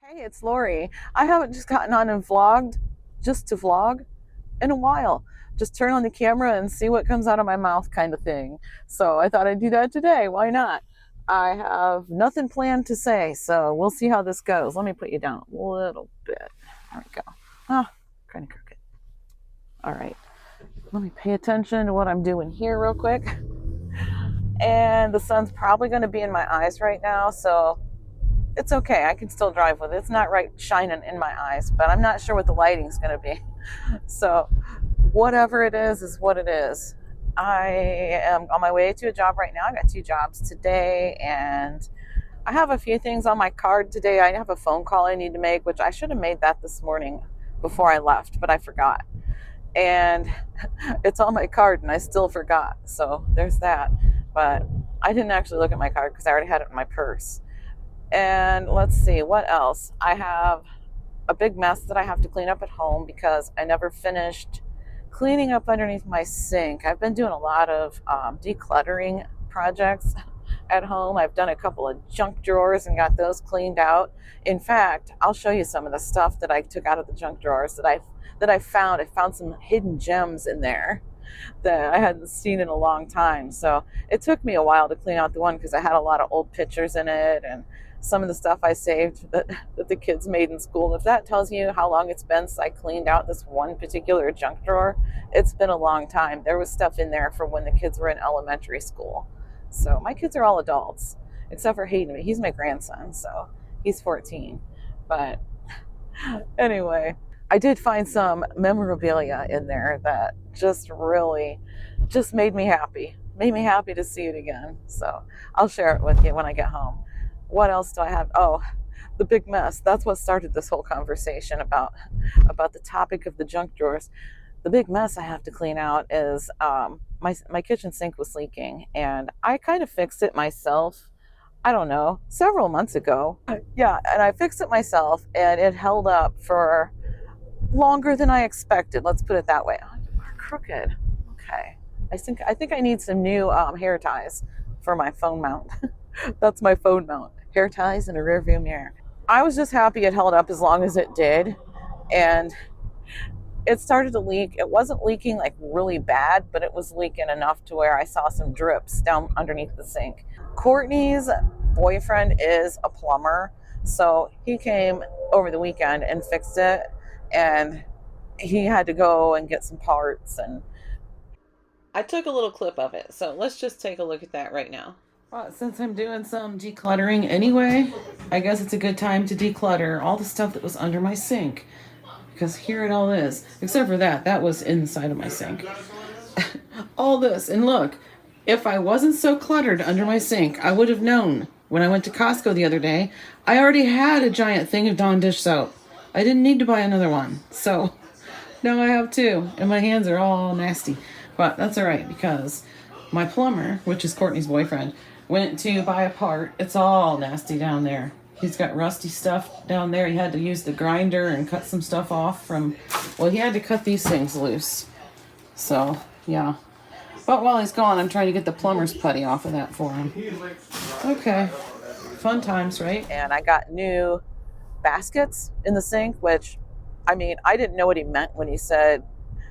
Hey, it's Lori. I haven't just gotten on and vlogged just to vlog in a while. Just turn on the camera and see what comes out of my mouth kind of thing. So I thought I'd do that today. Why not? I have nothing planned to say, so we'll see how this goes. Let me put you down a little bit. There we go. Ah, kind of crooked. All right. Let me pay attention to what I'm doing here real quick. And the sun's probably going to be in my eyes right now, so it's okay. I can still drive with it. It's not right shining in my eyes, but I'm not sure what the lighting's going to be. So whatever it is what it is. I am on my way to a job right now. I got two jobs today, and I have a few things on my card today. I have a phone call I need to make, which I should have made that this morning before I left, but I forgot. And it's on my card, and I still forgot. So there's that. But I didn't actually look at my card because I already had it in my purse. And let's see, what else? I have a big mess that I have to clean up at home because I never finished cleaning up underneath my sink. I've been doing a lot of decluttering projects at home. I've done a couple of junk drawers and got those cleaned out. In fact, I'll show you some of the stuff that I took out of the junk drawers that I found. I found some hidden gems in there that I hadn't seen in a long time. So it took me a while to clean out the one because I had a lot of old pictures in it and some of the stuff I saved that the kids made in school. If that tells you how long it's been since I cleaned out this one particular junk drawer, it's been a long time. There was stuff in there from when the kids were in elementary school. So my kids are all adults, except for Hayden. He's my grandson, so he's 14. But anyway, I did find some memorabilia in there that just really just made me happy. Made me happy to see it again. So I'll share it with you when I get home. What else do I have? Oh, the big mess. That's what started this whole conversation about the topic of the junk drawers. The big mess I have to clean out is my kitchen sink was leaking, and I kind of fixed it myself. I don't know, several months ago. Yeah, and I fixed it myself, and it held up for longer than I expected. Let's put it that way. Oh, you are crooked. Okay. I think I need some new hair ties for my phone mount. That's my phone mount. Hair ties and a rear view mirror. I was just happy it held up as long as it did. And it started to leak. It wasn't leaking like really bad, but it was leaking enough to where I saw some drips down underneath the sink. Courtney's boyfriend is a plumber, so he came over the weekend and fixed it, and he had to go and get some parts, and I took a little clip of it. So let's just take a look at that right now. Well, since I'm doing some decluttering anyway, I guess it's a good time to declutter all the stuff that was under my sink. Because here it all is. Except for that was inside of my sink. All this. And look, if I wasn't so cluttered under my sink, I would have known. When I went to Costco the other day, I already had a giant thing of Dawn dish soap. I didn't need to buy another one. So now I have two. And my hands are all nasty. But that's all right because my plumber, which is Courtney's boyfriend, went to buy a part. It's all nasty down there. He's got rusty stuff down there. He had to use the grinder and cut some stuff off from, well, he had to cut these things loose. So, yeah. But while he's gone, I'm trying to get the plumber's putty off of that for him. Okay. Fun times, right? And I got new baskets in the sink, which, I mean, I didn't know what he meant when he said,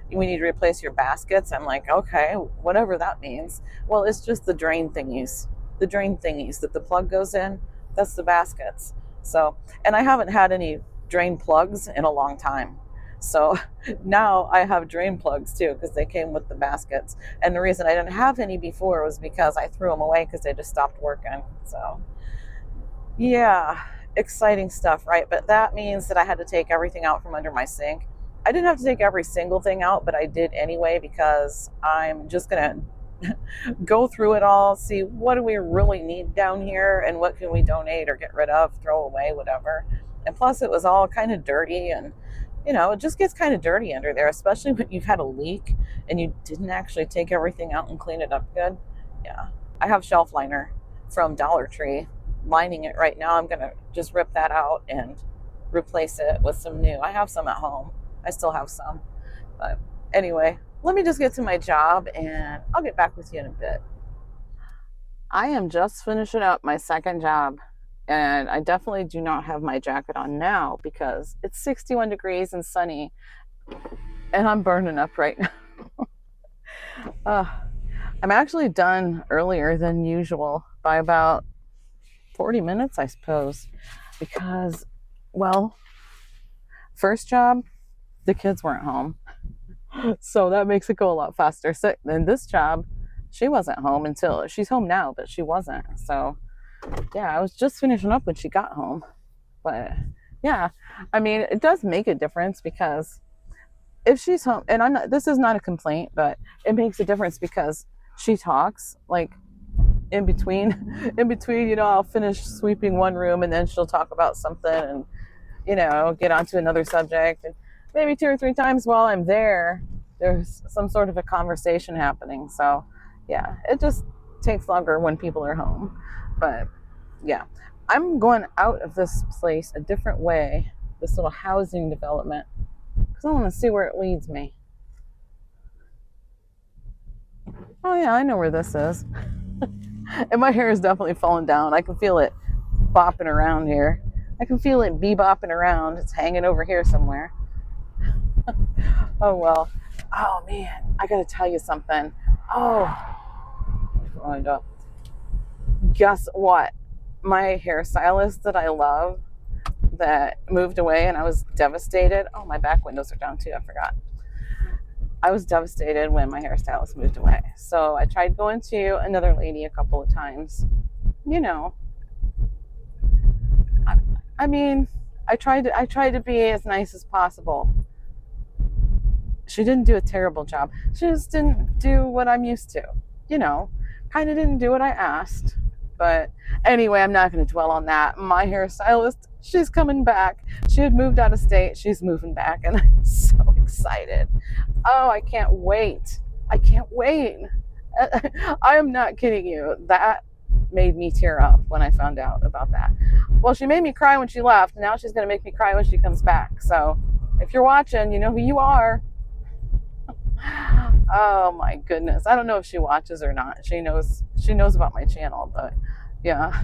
we need to replace your baskets. I'm like, okay, whatever that means. Well, it's just the drain thingies. The drain thingies that the plug goes in. That's the baskets. So, and I haven't had any drain plugs in a long time. So now I have drain plugs too because they came with the baskets. And the reason I didn't have any before was because I threw them away because they just stopped working. So yeah, exciting stuff, right? But that means that I had to take everything out from under my sink. I didn't have to take every single thing out, but I did anyway because I'm just going to go through it all, see what do we really need down here and what can we donate or get rid of, throw away, whatever. And plus it was all kind of dirty, and it just gets kind of dirty under there, especially when you've had a leak and you didn't actually take everything out and clean it up good. Yeah. I have shelf liner from Dollar Tree lining it right now. I'm going to just rip that out and replace it with some new. I have some at home. I still have some. But anyway, let me just get to my job and I'll get back with you in a bit. I am just finishing up my second job. And I definitely do not have my jacket on now because it's 61 degrees and sunny and I'm burning up right now. I'm actually done earlier than usual by about 40 minutes, I suppose, because, well, first job, the kids weren't home. So that makes it go a lot faster. So then this job, she wasn't home until she's home now, but she wasn't. So yeah, I was just finishing up when she got home. But yeah, I mean, it does make a difference because if she's home, and I'm not, this is not a complaint, but it makes a difference because she talks like in between, I'll finish sweeping one room and then she'll talk about something and, get onto another subject. And maybe 2 or 3 times while I'm there, there's some sort of a conversation happening. So yeah, it just takes longer when people are home. But yeah, I'm going out of this place a different way, this little housing development, because I want to see where it leads me. Oh yeah, I know where this is. And my hair is definitely falling down. I can feel it bopping around here. I can feel it bebopping around. It's hanging over here somewhere. Oh well. Oh man, I gotta tell you something. Oh, guess what? My hairstylist that I love that moved away and I was devastated. Oh, my back windows are down too. I forgot. I was devastated when my hairstylist moved away. So I tried going to another lady a couple of times. I mean, I tried to be as nice as possible. She didn't do a terrible job. She just didn't do what I'm used to. Kind of didn't do what I asked. But anyway, I'm not going to dwell on that. My hairstylist, she's coming back. She had moved out of state. She's moving back, and I'm so excited. Oh, I can't wait. I can't wait. I am not kidding you. That made me tear up when I found out about that. Well, she made me cry when she left. Now she's going to make me cry when she comes back. So if you're watching, you know who you are. Oh my goodness. I don't know if she watches or not. She knows about my channel, but yeah.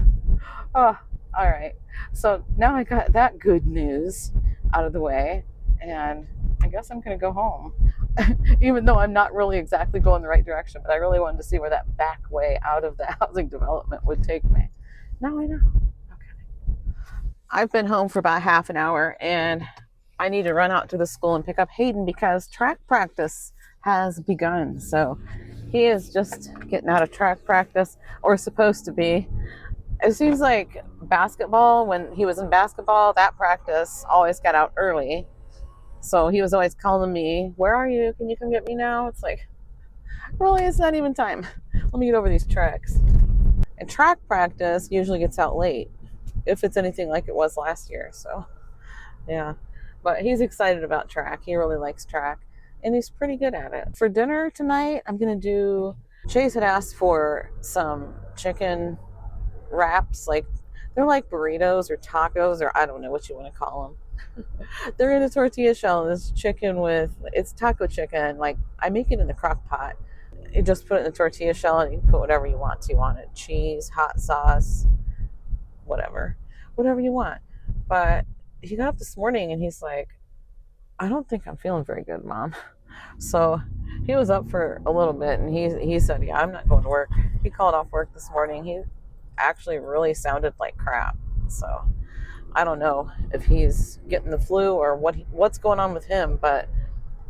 Oh, all right. So now I got that good news out of the way, and I guess I'm going to go home. Even though I'm not really exactly going the right direction, but I really wanted to see where that back way out of the housing development would take me. Now I know. Okay. I've been home for about half an hour, and I need to run out to the school and pick up Hayden because track practice has begun. So he is just getting out of track practice, or supposed to be. It seems like basketball, when he was in basketball, that practice always got out early. So he was always calling me, "Where are you? Can you come get me now?" It's like, really, it's not even time. Let me get over these tracks. And track practice usually gets out late, if it's anything like it was last year. So yeah, but he's excited about track. He really likes track, and he's pretty good at it. For dinner tonight, I'm going to do, Chase had asked for some chicken wraps. Like, they're like burritos or tacos, or I don't know what you want to call them. They're in a tortilla shell, and it's chicken it's taco chicken. Like, I make it in the crock pot. You just put it in the tortilla shell, and you can put whatever you want to on it. Cheese, hot sauce, whatever you want. But he got up this morning and he's like, "I don't think I'm feeling very good, Mom." So he was up for a little bit, and he said, "Yeah, I'm not going to work." He called off work this morning. He actually really sounded like crap. So I don't know if he's getting the flu or what's going on with him, but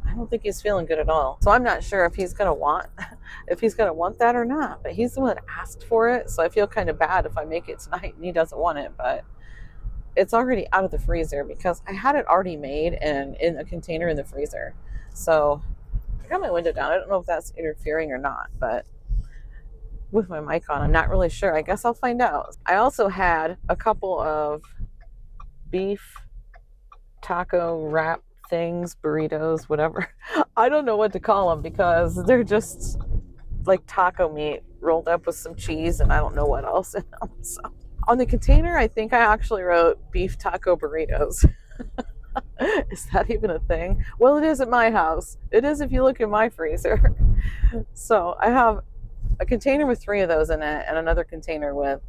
I don't think he's feeling good at all. So I'm not sure if he's gonna want that or not. But he's the one that asked for it, so I feel kind of bad if I make it tonight and he doesn't want it. But it's already out of the freezer because I had it already made and in a container in the freezer. So I got my window down. I don't know if that's interfering or not, but with my mic on, I'm not really sure. I guess I'll find out. I also had a couple of beef taco wrap things, burritos, whatever. I don't know what to call them because they're just like taco meat rolled up with some cheese and I don't know what else in them. So on the container, I think I actually wrote beef taco burritos. Is that even a thing? Well, it is at my house. It is if you look in my freezer. So I have a container with 3 of those in it and another container with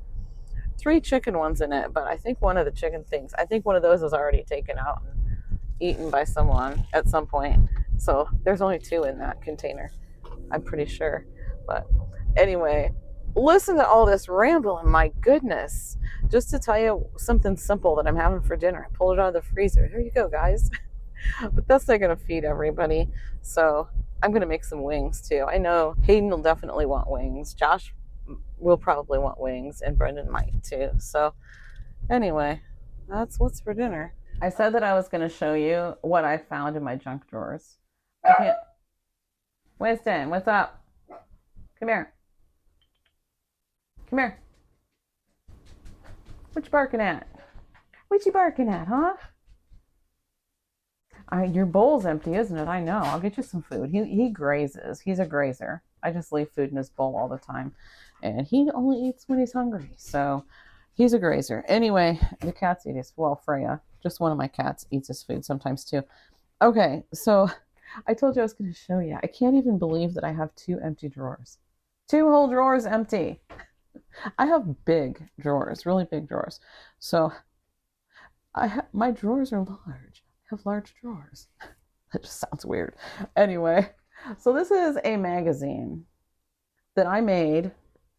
3 chicken ones in it, but I think one of the chicken things, I think one of those was already taken out and eaten by someone at some point. So there's only 2 in that container, I'm pretty sure. But anyway, listen to all this rambling, my goodness. Just to tell you something simple that I'm having for dinner. I pulled it out of the freezer. There you go, guys. But that's not going to feed everybody. So I'm going to make some wings too. I know Hayden will definitely want wings. Josh will probably want wings, and Brendan might too. So anyway, that's what's for dinner. I said that I was going to show you what I found in my junk drawers. I can't. Winston, what's up? Come here. Come here. What you barking at? What you barking at, huh? Your bowl's empty, isn't it? I know. I'll get you some food. He grazes. He's a grazer. I just leave food in his bowl all the time. And he only eats when he's hungry. So he's a grazer. Anyway, the cats eat his, well, Freya, just one of my cats eats his food sometimes too. Okay, so I told you I was going to show you. I can't even believe that I have 2 empty drawers. 2 whole drawers empty. I have big drawers, really big drawers. So my drawers are large. I have large drawers. That just sounds weird. Anyway, so this is a magazine that I made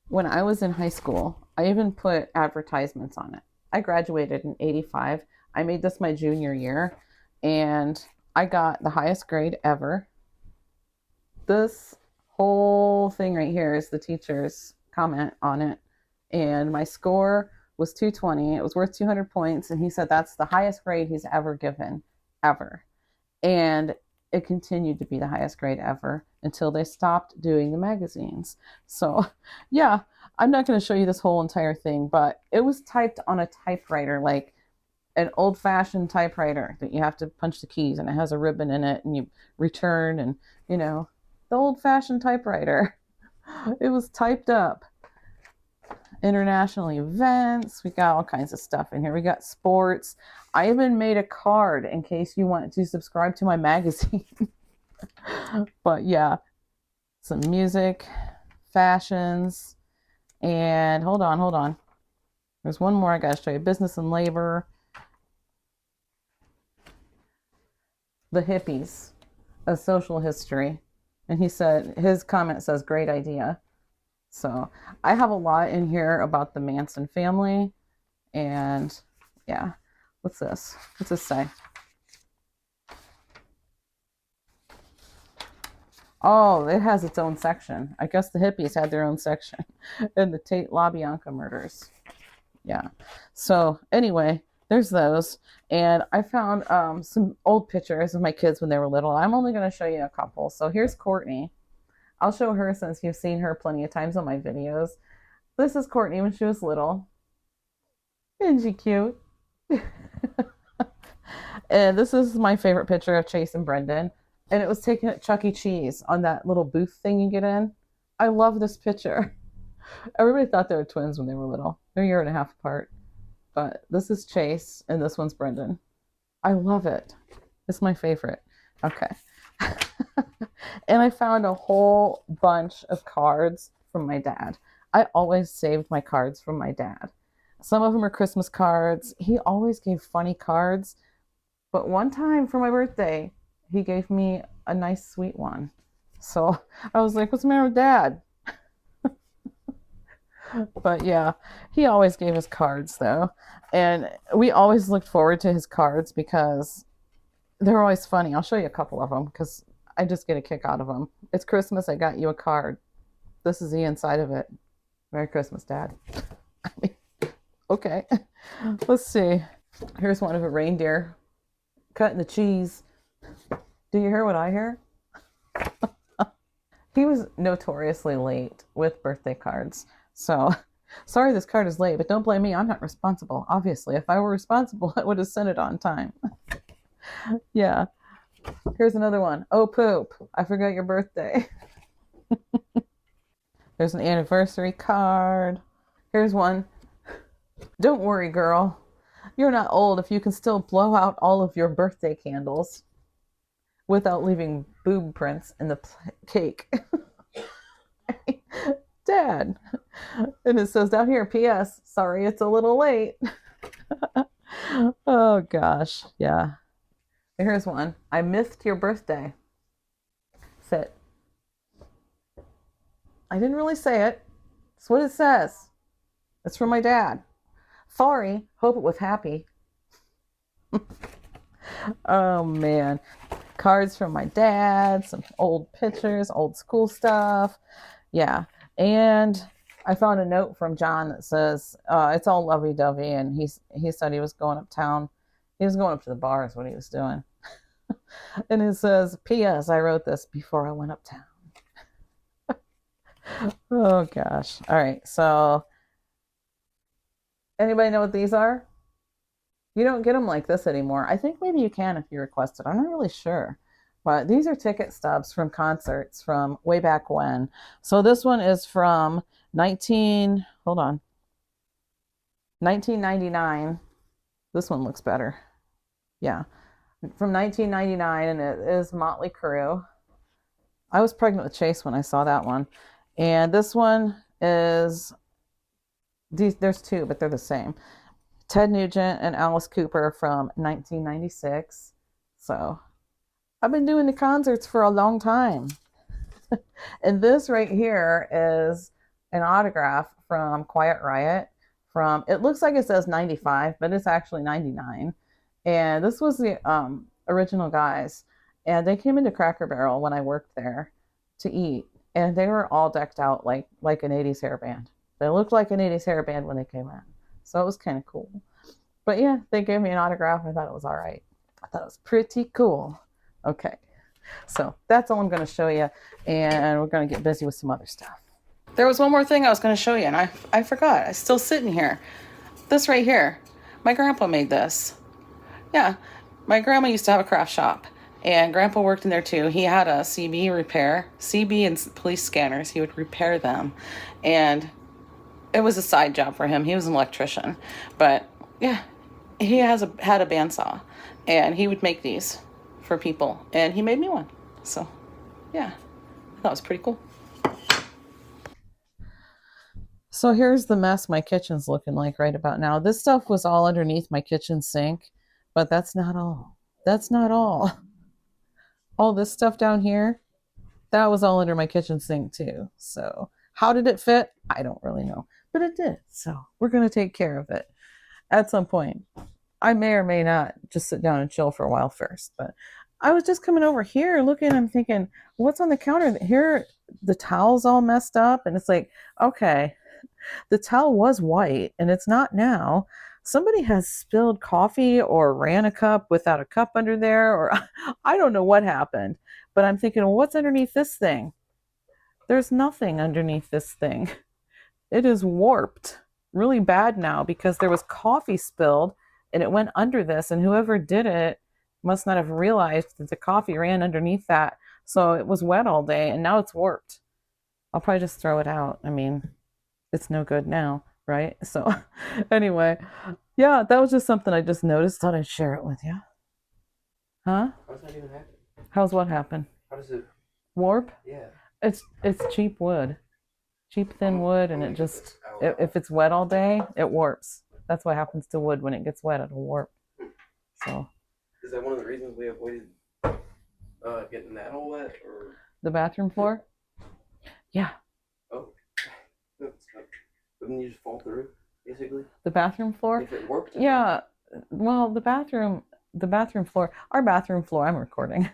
when I was in high school. I even put advertisements on it. I graduated in '85. I made this my junior year, and I got the highest grade ever. This whole thing right here is the teacher's comment on it, and my score was 220. It was worth 200 points, and he said that's the highest grade he's ever given, ever. And it continued to be the highest grade ever until they stopped doing the magazines. So yeah, I'm not going to show you this whole entire thing, but it was typed on a typewriter, like an old-fashioned typewriter that you have to punch the keys, and it has a ribbon in it, and you return, and the old-fashioned typewriter. It was typed up. International events. We got all kinds of stuff in here. We got sports. I even made a card in case you want to subscribe to my magazine. But yeah, some music, fashions, and hold on. There's one more I gotta show you. Business and labor. The hippies, a social history. And he said, his comment says, great idea. So I have a lot in here about the Manson family. And yeah, what's this? What's this say? Oh, it has its own section. I guess the hippies had their own section in the Tate LaBianca murders. Yeah. So anyway, there's those. And I found some old pictures of my kids when they were little. I'm only going to show you a couple. So here's Courtney. I'll show her since you've seen her plenty of times on my videos. This is Courtney when she was little. Isn't she cute? And this is my favorite picture of Chase and Brendan. And it was taken at Chuck E. Cheese on that little booth thing you get in. I love this picture. Everybody thought they were twins when they were little. They're a year and a half apart. But this is Chase, and this one's Brendan. I love it. It's my favorite. Okay. And I found a whole bunch of cards from my dad. I always saved my cards from my dad. Some of them are Christmas cards. He always gave funny cards. But one time for my birthday, he gave me a nice sweet one. So I was like, what's the matter with Dad? But yeah, he always gave us cards though. And we always looked forward to his cards because they're always funny. I'll show you a couple of them because I just get a kick out of them. It's Christmas. I got you a card. This is the inside of it. Merry Christmas, Dad. I mean, okay. Let's see. Here's one of a reindeer cutting the cheese. Do you hear what I hear? He was notoriously late with birthday cards. So, sorry this card is late, but don't blame me. I'm not responsible. Obviously, if I were responsible, I would have sent it on time. Yeah. Here's another one. Oh, poop. I forgot your birthday. There's an anniversary card. Here's one. Don't worry, girl. You're not old if you can still blow out all of your birthday candles without leaving boob prints in the cake. Dad, And it says down here, P.S. Sorry, it's a little late. Oh gosh, yeah. Here's one. I missed your birthday. Sit. I didn't really say it. That's what it says. It's from my dad. Sorry. Hope it was happy. Oh man. Cards from my dad, some old pictures, old school stuff. Yeah. And I found a note from John that says it's all lovey-dovey, and he said he was going uptown. He was going up to the bar is what he was doing. And it says, P.S. I wrote this before I went uptown. Oh gosh. All right. So anybody know what these are? You don't get them like this anymore. I think maybe you can if you request it. I'm not really sure. But these are ticket stubs from concerts from way back when. So this one is from 1999. This one looks better. Yeah. From 1999, and it is Motley Crue. I was pregnant with Chase when I saw that one. And this one is, there's two, but they're the same. Ted Nugent and Alice Cooper from 1996. So I've been doing the concerts for a long time. And this right here is an autograph from Quiet Riot from, it looks like it says 95, but it's actually 99. And this was the original guys. And they came into Cracker Barrel when I worked there to eat. And they were all decked out like an 80s hair band. They looked like an 80s hair band when they came in. So it was kind of cool. But yeah, they gave me an autograph. I thought it was all right. I thought it was pretty cool. Okay. So that's all I'm going to show you. And we're going to get busy with some other stuff. There was one more thing I was going to show you, and I forgot. It's still sitting here. This right here. My grandpa made this. Yeah. My grandma used to have a craft shop. And Grandpa worked in there too. He had a CB and police scanners. He would repair them. And it was a side job for him. He was an electrician. But yeah, he had a bandsaw. And he would make these for people. And he made me one. So yeah, that was pretty cool. So here's the mess my kitchen's looking like right about now. This stuff was all underneath my kitchen sink. But that's not all. That's not all. All this stuff down here, that was all under my kitchen sink too. So how did it fit? I don't really know, but it did. So we're going to take care of it at some point. I may or may not just sit down and chill for a while first, but I was just coming over here looking, I'm thinking, what's on the counter? Here, the towel's all messed up. And it's like, okay, the towel was white and it's not now. Somebody has spilled coffee or ran a cup without a cup under there, or I don't know what happened. But I'm thinking, well, what's underneath this thing? There's nothing underneath this thing. It is warped really bad now because there was coffee spilled and it went under this, and whoever did it must not have realized that the coffee ran underneath that. So it was wet all day and now it's warped. I'll probably just throw it out. I mean, it's no good now. Right? So anyway, yeah, that was just something I just noticed. Thought I'd share it with you. Huh? How does that even happen? How's what happen? How does it warp? Yeah. It's cheap wood. Cheap thin wood, and it just if it's wet all day, it warps. That's what happens to wood when it gets wet, it'll warp. So is that one of the reasons we avoided getting that all wet, or the bathroom floor? Yeah. Oh. Wouldn't you just fall through, basically? The bathroom floor? If it warped? Yeah. Well, the bathroom floor, our bathroom floor, I'm recording.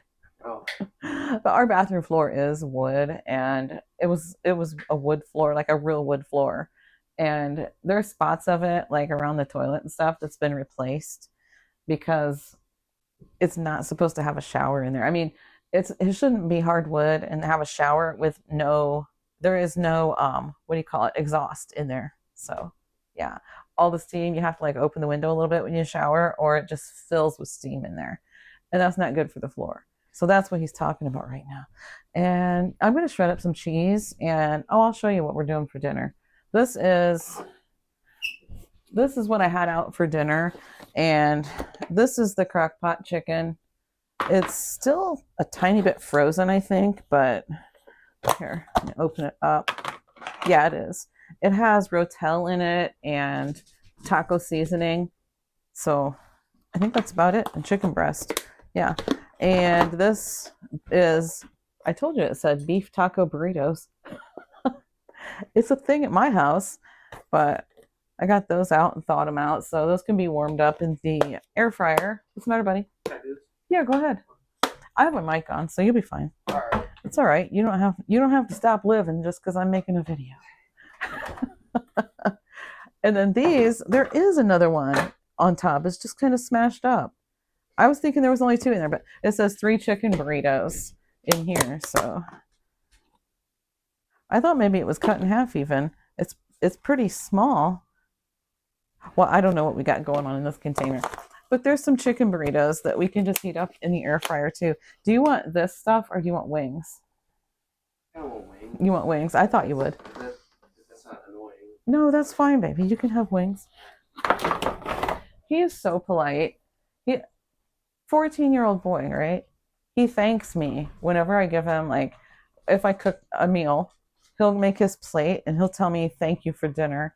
Oh. But our bathroom floor is wood, and it was a wood floor, like a real wood floor. And there's spots of it, like around the toilet and stuff, that's been replaced because it's not supposed to have a shower in there. I mean, it shouldn't be hardwood and have a shower with there is no exhaust in there. So yeah, all the steam, you have to like open the window a little bit when you shower, or it just fills with steam in there, and that's not good for the floor. So that's what he's talking about right now. And I'm going to shred up some cheese, and I'll show you what we're doing for dinner. This is what I had out for dinner, and this is the crock pot chicken. It's still a tiny bit frozen, I think, but here, let me open it up. Yeah, it is. it has Rotel in it and taco seasoning. So I think that's about it. And chicken breast. Yeah. And this is, I told you it said beef taco burritos. It's a thing at my house, but I got those out and thawed them out. So those can be warmed up in the air fryer. What's the matter, buddy? Yeah, go ahead. I have my mic on, so you'll be fine. All right. It's all right. You don't have to stop living just because I'm making a video. And then these, there is another one on top. It's just kind of smashed up. I was thinking there was only 2 in there, but it says 3 chicken burritos in here. So I thought maybe it was cut in half even. It's pretty small. Well, I don't know what we got going on in this container. But there's some chicken burritos that we can just heat up in the air fryer too. Do you want this stuff or do you want wings? I want wings. You want wings? I thought you would. That's not annoying. No, that's fine, baby. You can have wings. He is so polite. 14-year-old boy, right? He thanks me whenever I give him, like, if I cook a meal, he'll make his plate and he'll tell me thank you for dinner.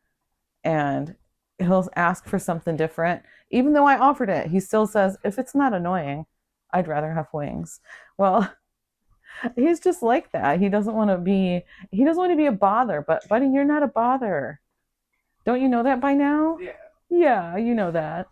And he'll ask for something different. Even though I offered it, he still says, if it's not annoying, I'd rather have wings. Well, he's just like that. He doesn't want to be a bother, but buddy, you're not a bother. Don't you know that by now? Yeah. Yeah, you know that.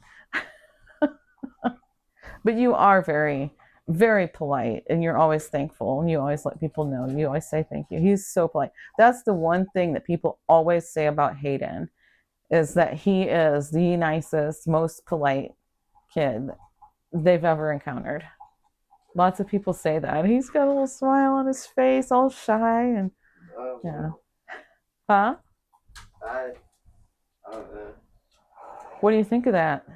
But you are very, very polite and you're always thankful and you always let people know. You always say thank you. He's so polite. That's the one thing that people always say about Hayden is that he is the nicest, most polite kid they've ever encountered. Lots of people say that. He's got a little smile on his face, all shy and yeah. Huh? I don't know. What do you think of that?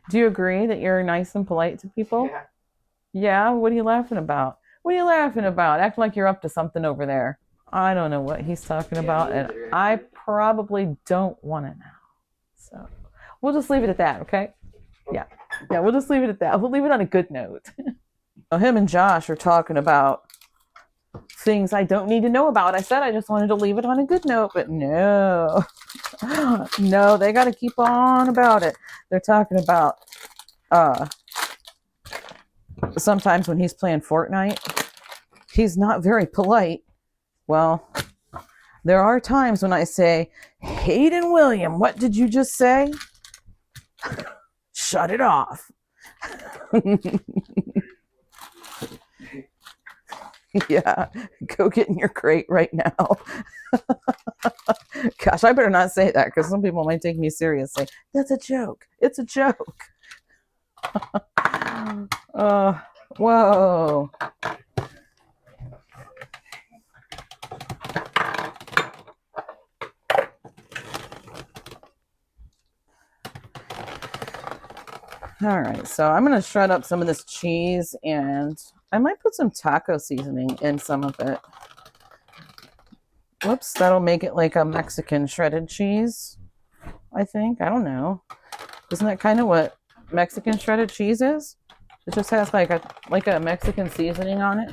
Do you agree that you're nice and polite to people? Yeah. Yeah? What are you laughing about? What are you laughing about? Acting like you're up to something over there. I don't know what he's talking about, and I probably don't want to know. So we'll just leave it at that, okay? Yeah, we'll just leave it at that. We'll leave it on a good note. Him and Josh are talking about things I don't need to know about. I said I just wanted to leave it on a good note, but no. No, they got to keep on about it. They're talking about sometimes when he's playing Fortnite, he's not very polite. Well, there are times when I say, Hayden William, what did you just say? Shut it off. Yeah, go get in your crate right now. Gosh, I better not say that because some people might take me seriously. That's a joke. It's a joke. Whoa. All right, so I'm going to shred up some of this cheese and I might put some taco seasoning in some of it. Whoops, that'll make it like a Mexican shredded cheese, I think. I don't know. Isn't that kind of what Mexican shredded cheese is? It just has like a Mexican seasoning on it.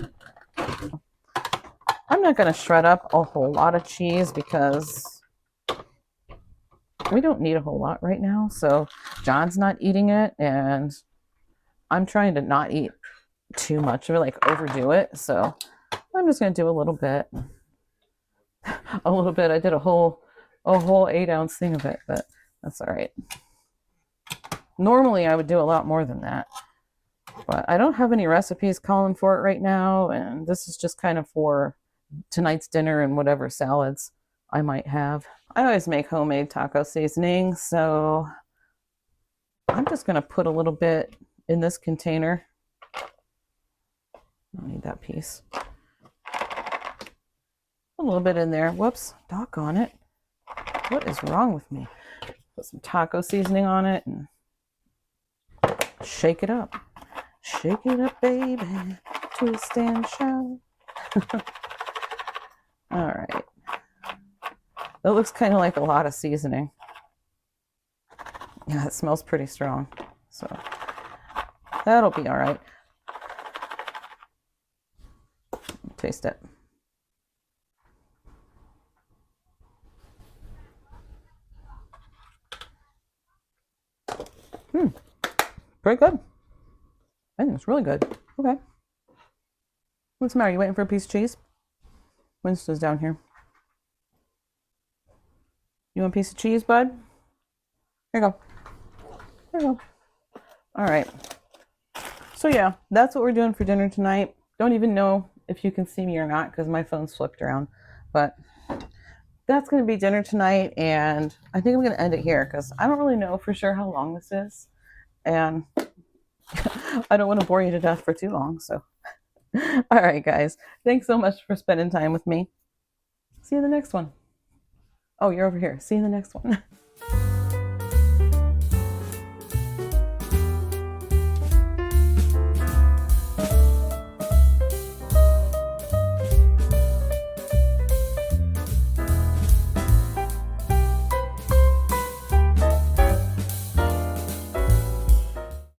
I'm not going to shred up a whole lot of cheese because we don't need a whole lot right now. So John's not eating it and I'm trying to not eat too much of it, like overdo it. So I'm just going to do a little bit. A little bit. I did a whole 8-ounce thing of it, but that's all right. Normally I would do a lot more than that, but I don't have any recipes calling for it right now. And this is just kind of for tonight's dinner and whatever salads I might have. I always make homemade taco seasoning, so I'm just going to put a little bit in this container. I don't need that piece. A little bit in there. Whoops, doggone it. What is wrong with me? Put some taco seasoning on it and shake it up. Shake it up, baby. Twist and shout. All right. It looks kind of like a lot of seasoning. Yeah, it smells pretty strong. So that'll be all right. Taste it. Pretty good. I think it's really good. Okay. What's the matter? You waiting for a piece of cheese? Winston's down here. You want a piece of cheese, bud? Here you go. There you go. All right. So yeah, that's what we're doing for dinner tonight. Don't even know if you can see me or not because my phone's flipped around. But that's going to be dinner tonight, and I think I'm going to end it here because I don't really know for sure how long this is, and I don't want to bore you to death for too long. So, all right, guys, thanks so much for spending time with me. See you in the next one. Oh, you're over here. See you in the next one.